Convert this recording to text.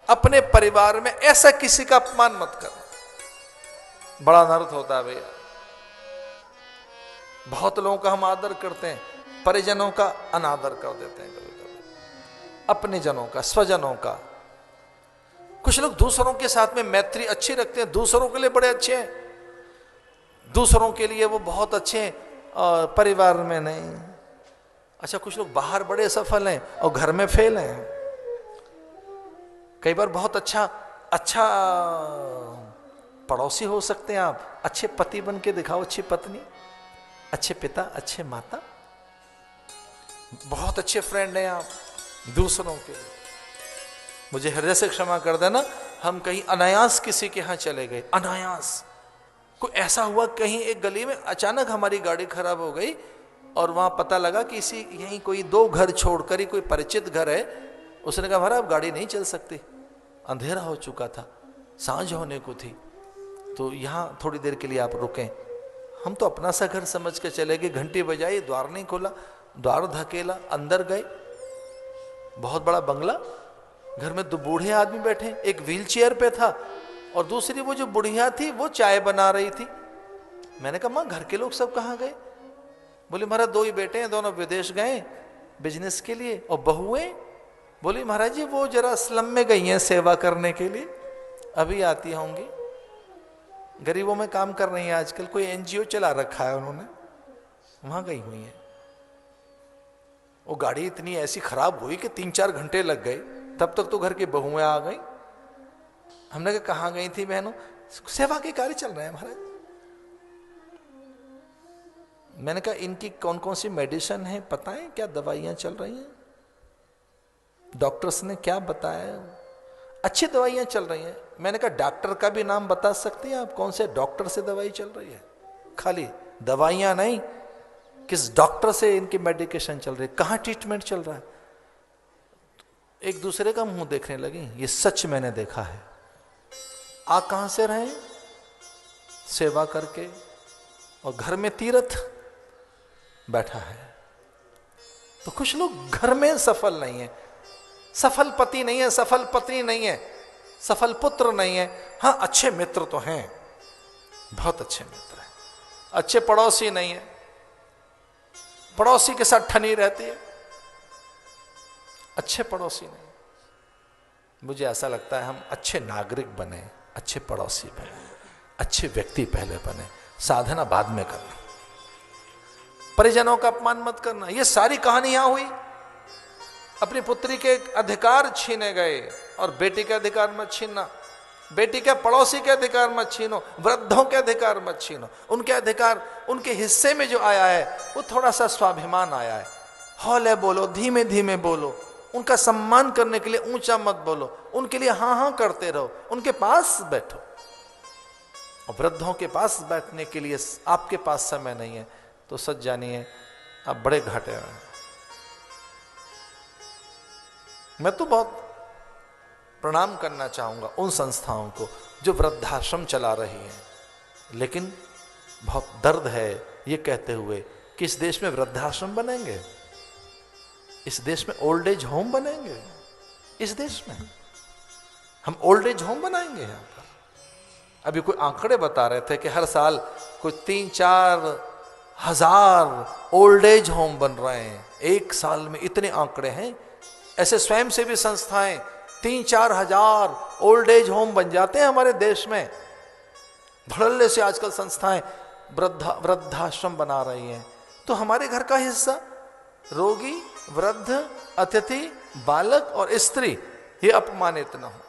अपने परिवार में ऐसा किसी का अपमान मत करना, बड़ा अनर्थ होता है भैया। बहुत लोगों का हम आदर करते हैं, परिजनों का अनादर कर देते हैं कभी कभी, अपने जनों का, स्वजनों का। कुछ लोग दूसरों के साथ में मैत्री अच्छी रखते हैं, दूसरों के लिए बड़े अच्छे हैं, दूसरों के लिए वो बहुत अच्छे हैं और परिवार में नहीं। अच्छा, कुछ लोग बाहर बड़े सफल हैं और घर में फेल हैं। कई बार बहुत अच्छा पड़ोसी हो सकते हैं आप, अच्छे पति बन के दिखाओ, अच्छी पत्नी, अच्छे पिता, अच्छे माता, बहुत अच्छे फ्रेंड हैं आप दूसरों के लिए। मुझे हृदय से क्षमा कर देना, हम कहीं अनायास किसी के यहां चले गए, अनायास कोई ऐसा हुआ, कहीं एक गली में अचानक हमारी गाड़ी खराब हो गई और वहां पता लगा कि इसी यहीं कोई 2 घर छोड़कर ही कोई परिचित घर है। उसने कहा महाराज अब गाड़ी नहीं चल सकती, अंधेरा हो चुका था, सांझ होने को थी, तो यहां थोड़ी देर के लिए आप रुकें। हम तो अपना सा घर समझ के चले गए, घंटी बजाई, द्वार नहीं खोला, द्वार धकेला, अंदर गए। बहुत बड़ा बंगला, घर में 2 बूढ़े आदमी बैठे, एक व्हील चेयर पे था और दूसरी वो जो बुढ़िया थी वो चाय बना रही थी। मैंने कहा माँ घर के लोग सब कहाँ गए? बोले महाराज 2 ही बेटे हैं, दोनों विदेश गए बिजनेस के लिए, और बहुएं बोली महाराज जी वो जरा स्लम में गई हैं सेवा करने के लिए, अभी आती होंगी, गरीबों में काम कर रही हैं आजकल, कोई एनजीओ चला रखा है उन्होंने, वहां गई हुई है। वो गाड़ी इतनी ऐसी खराब हुई कि 3-4 घंटे लग गए, तब तक तो घर की बहुएं आ गई। हमने कहा कहाँ गई थी बहनों? सेवा के कार्य चल रहे हैं महाराज। मैंने कहा इनकी कौन कौन सी मेडिसिन है पता है, क्या दवाइयां चल रही हैं, डॉक्टर्स ने क्या बताया? अच्छी दवाइयां चल रही हैं। मैंने कहा डॉक्टर का भी नाम बता सकती हैं आप, कौन से डॉक्टर से दवाई चल रही है? खाली दवाइयां नहीं, किस डॉक्टर से इनकी मेडिकेशन चल रही है, कहां ट्रीटमेंट चल रहा है। एक दूसरे का मुंह देखने लगे, ये सच मैंने देखा है। आ कहां से रहे? सेवा करके, और घर में तीर्थ बैठा है। तो कुछ लोग घर में सफल नहीं है, सफल पति नहीं है, सफल पत्नी नहीं है, सफल पुत्र नहीं है। हाँ अच्छे मित्र तो हैं, बहुत अच्छे मित्र हैं, अच्छे पड़ोसी नहीं है, पड़ोसी के साथ ठनी रहती है, अच्छे पड़ोसी नहीं। मुझे ऐसा लगता है हम अच्छे नागरिक बने, अच्छे पड़ोसी बने, अच्छे व्यक्ति पहले बने, साधना बाद में करना, परिजनों का अपमान मत करना। ये सारी कहानी यहां हुई, अपनी पुत्री के अधिकार छीने गए, और बेटी के अधिकार मत छीनना, बेटी के पड़ोसी के अधिकार मत छीनो, वृद्धों के अधिकार मत छीनो। उनके अधिकार, उनके हिस्से में जो आया है वो थोड़ा सा स्वाभिमान आया है, हौले बोलो, धीमे धीमे बोलो, उनका सम्मान करने के लिए ऊंचा मत बोलो, उनके लिए हाँ हाँ करते रहो, उनके पास बैठो। और वृद्धों के पास बैठने के लिए आपके पास समय नहीं है तो सच जानिए आप बड़े घाटे में हैं। मैं तो बहुत प्रणाम करना चाहूंगा उन संस्थाओं को जो वृद्धाश्रम चला रही हैं, लेकिन बहुत दर्द है ये कहते हुए कि इस देश में वृद्धाश्रम बनेंगे, इस देश में ओल्ड एज होम बनेंगे, इस देश में हम ओल्ड एज होम बनाएंगे। यहां पर अभी कोई आंकड़े बता रहे थे कि हर साल कुछ 3-4 हजार ओल्ड एज होम बन रहे हैं, एक साल में इतने आंकड़े हैं। ऐसे स्वयंसेवी संस्थाएं 3-4 हजार ओल्ड एज होम बन जाते हैं हमारे देश में। धड़ल्ले से आजकल संस्थाएं वृद्धाश्रम बना रही हैं। तो हमारे घर का हिस्सा रोगी, वृद्ध, अतिथि, बालक और स्त्री ये अपमानित न हो।